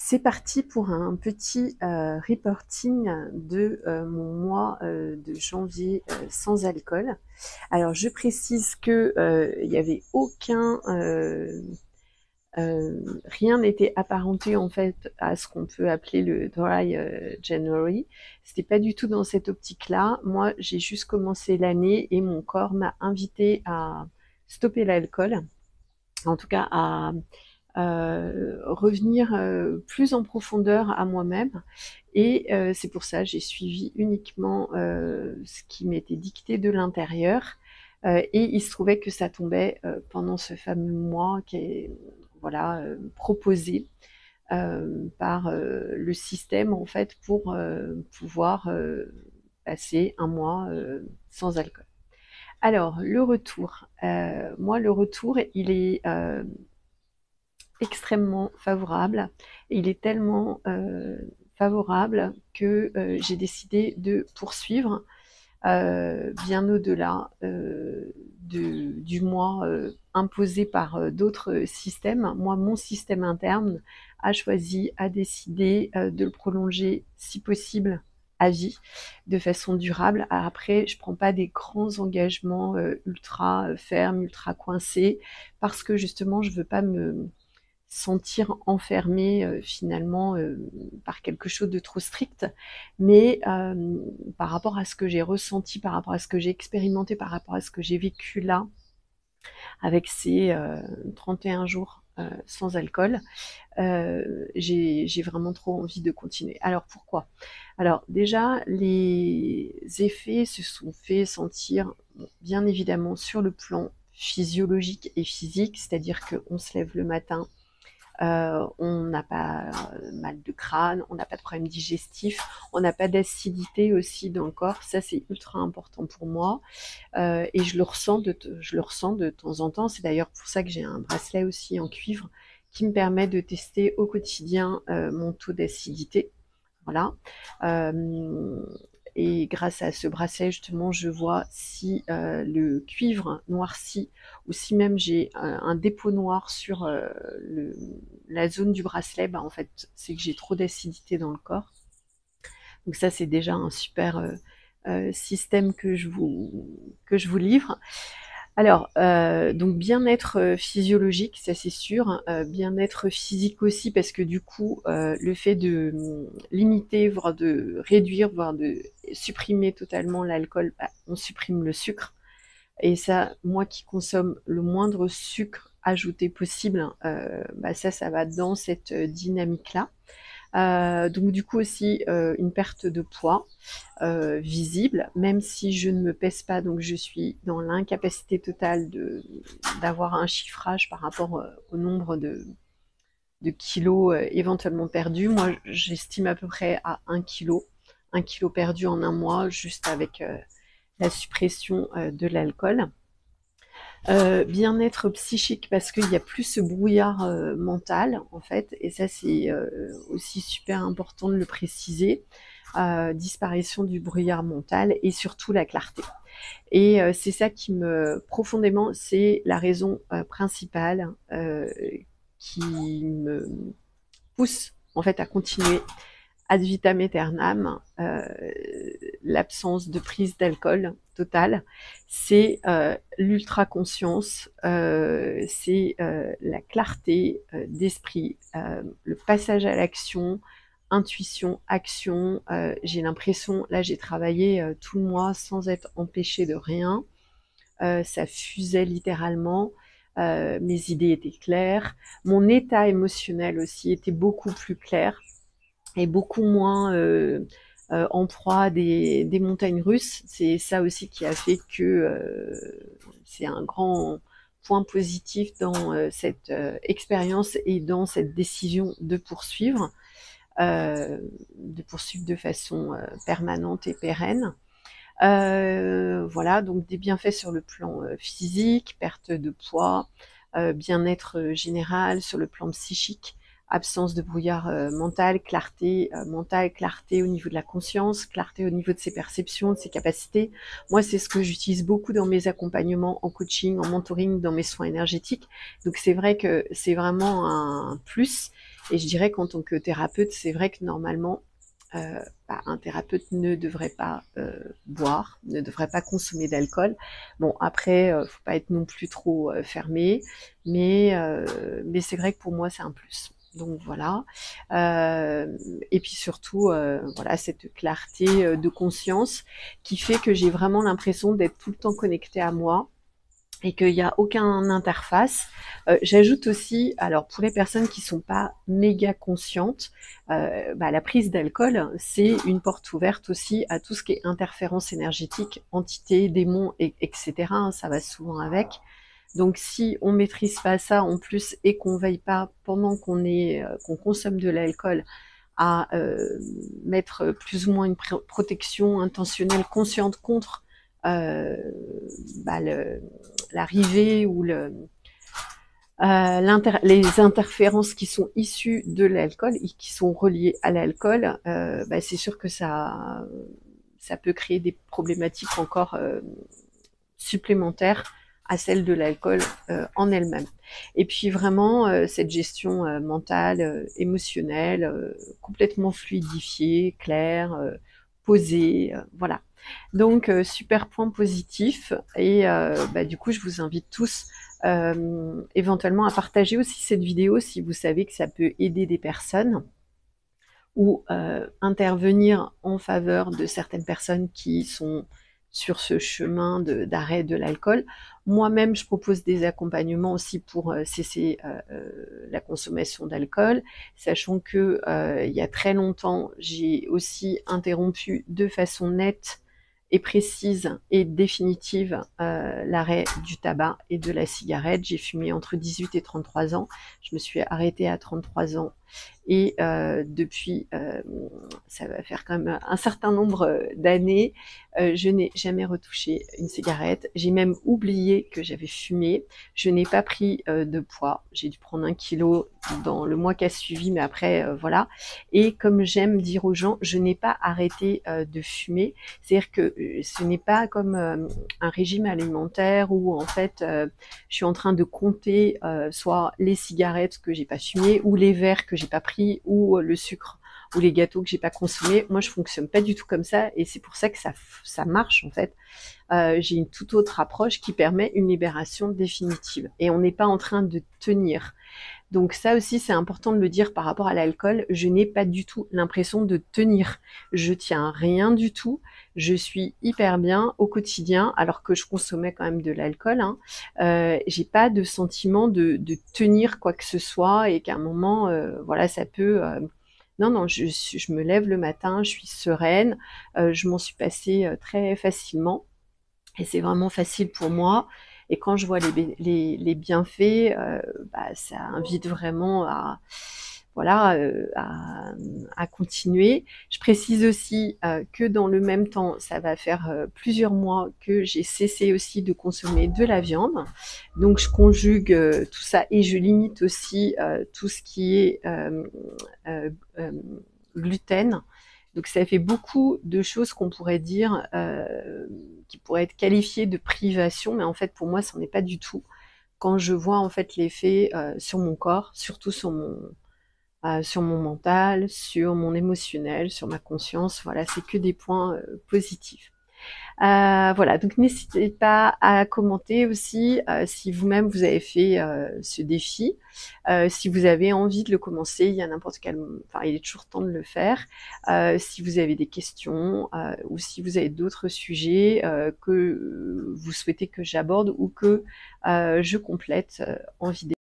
C'est parti pour un petit reporting de mon mois de janvier sans alcool. Alors je précise que il n'y avait rien n'était apparenté en fait à ce qu'on peut appeler le dry January. C'était pas du tout dans cette optique-là. Moi, j'ai juste commencé l'année et mon corps m'a invité à stopper l'alcool, en tout cas à revenir plus en profondeur à moi-même. Et c'est pour ça que j'ai suivi uniquement ce qui m'était dicté de l'intérieur. Et il se trouvait que ça tombait pendant ce fameux mois qui est voilà, proposé par le système en fait pour pouvoir passer un mois sans alcool. Alors le retour, moi le retour il est extrêmement favorable. Et il est tellement favorable que j'ai décidé de poursuivre bien au-delà du mois imposé par d'autres systèmes. Moi, mon système interne a décidé de le prolonger si possible à vie, de façon durable. Après, je prends pas des grands engagements ultra fermes, ultra coincés, parce que justement, je veux pas me sentir enfermé finalement par quelque chose de trop strict, mais par rapport à ce que j'ai ressenti, par rapport à ce que j'ai expérimenté, par rapport à ce que j'ai vécu là, avec ces 31 jours sans alcool, j'ai vraiment trop envie de continuer. Alors pourquoi? Alors déjà, les effets se sont fait sentir bien évidemment sur le plan physiologique et physique, c'est-à-dire qu'on se lève le matin, on n'a pas mal de crâne, on n'a pas de problème digestif, on n'a pas d'acidité aussi dans le corps. Ça, c'est ultra important pour moi. Et je le ressens de temps en temps. C'est d'ailleurs pour ça que j'ai un bracelet aussi en cuivre qui me permet de tester au quotidien mon taux d'acidité. Voilà. Euh, et grâce à ce bracelet, justement, je vois si le cuivre noircit ou si même j'ai un dépôt noir sur la zone du bracelet, bah, en fait, c'est que j'ai trop d'acidité dans le corps. Donc ça, c'est déjà un super système que je vous livre. Alors, donc bien-être physiologique, ça c'est sûr, bien-être physique aussi, parce que du coup, le fait de limiter, voire de réduire, voire de supprimer totalement l'alcool, bah, on supprime le sucre. Et ça, moi qui consomme le moindre sucre ajouté possible, bah ça va dans cette dynamique-là. Donc du coup aussi une perte de poids visible, même si je ne me pèse pas, donc je suis dans l'incapacité totale d'avoir un chiffrage par rapport au nombre de kilos éventuellement perdus. Moi, j'estime à peu près à 1 kilo perdu en un mois, juste avec la suppression de l'alcool. Bien-être psychique parce qu'il y a plus ce brouillard mental en fait, et ça c'est aussi super important de le préciser. Disparition du brouillard mental et surtout la clarté. Et c'est ça qui me profondément, c'est la raison principale qui me pousse en fait à continuer ad vitam aeternam, l'absence de prise d'alcool totale, c'est l'ultra-conscience, c'est la clarté d'esprit, le passage à l'action, intuition, action. J'ai l'impression, là j'ai travaillé tout le mois sans être empêchée de rien. Ça fusait littéralement. Mes idées étaient claires. Mon état émotionnel aussi était beaucoup plus clair et beaucoup moins en proie à des montagnes russes. C'est ça aussi qui a fait que c'est un grand point positif dans cette expérience et dans cette décision de poursuivre de façon permanente et pérenne. Voilà, donc des bienfaits sur le plan physique, perte de poids, bien-être général, sur le plan psychique, absence de brouillard mental, clarté au niveau de la conscience, clarté au niveau de ses perceptions, de ses capacités. Moi, c'est ce que j'utilise beaucoup dans mes accompagnements en coaching, en mentoring, dans mes soins énergétiques. Donc c'est vrai que c'est vraiment un plus. Et je dirais qu'en tant que thérapeute, c'est vrai que normalement, un thérapeute ne devrait pas boire, ne devrait pas consommer d'alcool. Bon, après, faut pas être non plus trop fermé, mais c'est vrai que pour moi, c'est un plus. Donc voilà. Et puis surtout, voilà, cette clarté de conscience qui fait que j'ai vraiment l'impression d'être tout le temps connectée à moi et qu'il n'y a aucun interface. J'ajoute aussi, alors pour les personnes qui sont pas méga conscientes, la prise d'alcool, c'est une porte ouverte aussi à tout ce qui est interférence énergétique, entités, démons, etc. Ça va souvent avec. Donc si on maîtrise pas ça en plus et qu'on veille pas pendant qu'on consomme de l'alcool à mettre plus ou moins une protection intentionnelle consciente contre euh, l'arrivée ou les interférences qui sont issues de l'alcool et qui sont reliées à l'alcool, c'est sûr que ça peut créer des problématiques encore supplémentaires à celle de l'alcool en elle-même. Et puis vraiment, cette gestion mentale, émotionnelle, complètement fluidifiée, claire, posée, voilà. Donc, super point positif. Et du coup, je vous invite tous éventuellement à partager aussi cette vidéo si vous savez que ça peut aider des personnes ou intervenir en faveur de certaines personnes qui sont sur ce chemin d'arrêt de l'alcool. Moi-même, je propose des accompagnements aussi pour cesser la consommation d'alcool, sachant que il y a très longtemps, j'ai aussi interrompu de façon nette et précise et définitive l'arrêt du tabac et de la cigarette. J'ai fumé entre 18 et 33 ans. Je me suis arrêtée à 33 ans. Et depuis, ça va faire quand même un certain nombre d'années, je n'ai jamais retouché une cigarette. J'ai même oublié que j'avais fumé. Je n'ai pas pris de poids. J'ai dû prendre 1 kilo dans le mois qui a suivi, mais après, voilà. Et comme j'aime dire aux gens, je n'ai pas arrêté de fumer. C'est-à-dire que ce n'est pas comme un régime alimentaire où en fait, je suis en train de compter soit les cigarettes que j'ai pas fumées ou les verres que j'ai pas pris ou le sucre ou les gâteaux que j'ai pas consommés. Moi, je fonctionne pas du tout comme ça et c'est pour ça que ça marche en fait. J'ai une toute autre approche qui permet une libération définitive et on n'est pas en train de tenir. Donc ça aussi, c'est important de le dire par rapport à l'alcool. Je n'ai pas du tout l'impression de tenir. Je tiens rien du tout. Je suis hyper bien au quotidien, alors que je consommais quand même de l'alcool. Hein. J'ai pas de sentiment de tenir quoi que ce soit et qu'à un moment, voilà, ça peut. Non, je me lève le matin, je suis sereine. Je m'en suis passée très facilement. Et c'est vraiment facile pour moi. Et quand je vois les bienfaits, ça invite vraiment à, voilà, à continuer. Je précise aussi que dans le même temps, ça va faire plusieurs mois que j'ai cessé aussi de consommer de la viande. Donc je conjugue tout ça et je limite aussi tout ce qui est gluten. Donc ça fait beaucoup de choses qu'on pourrait dire qui pourraient être qualifiées de privation, mais en fait pour moi, ça n'en est pas du tout. Quand je vois en fait l'effet sur mon corps, surtout sur mon mental, sur mon émotionnel, sur ma conscience, voilà, c'est que des points positifs. Voilà, donc n'hésitez pas à commenter aussi si vous-même vous avez fait ce défi. Si vous avez envie de le commencer, il y a n'importe quel, enfin, il est toujours temps de le faire. Si vous avez des questions ou si vous avez d'autres sujets que vous souhaitez que j'aborde ou que je complète en vidéo.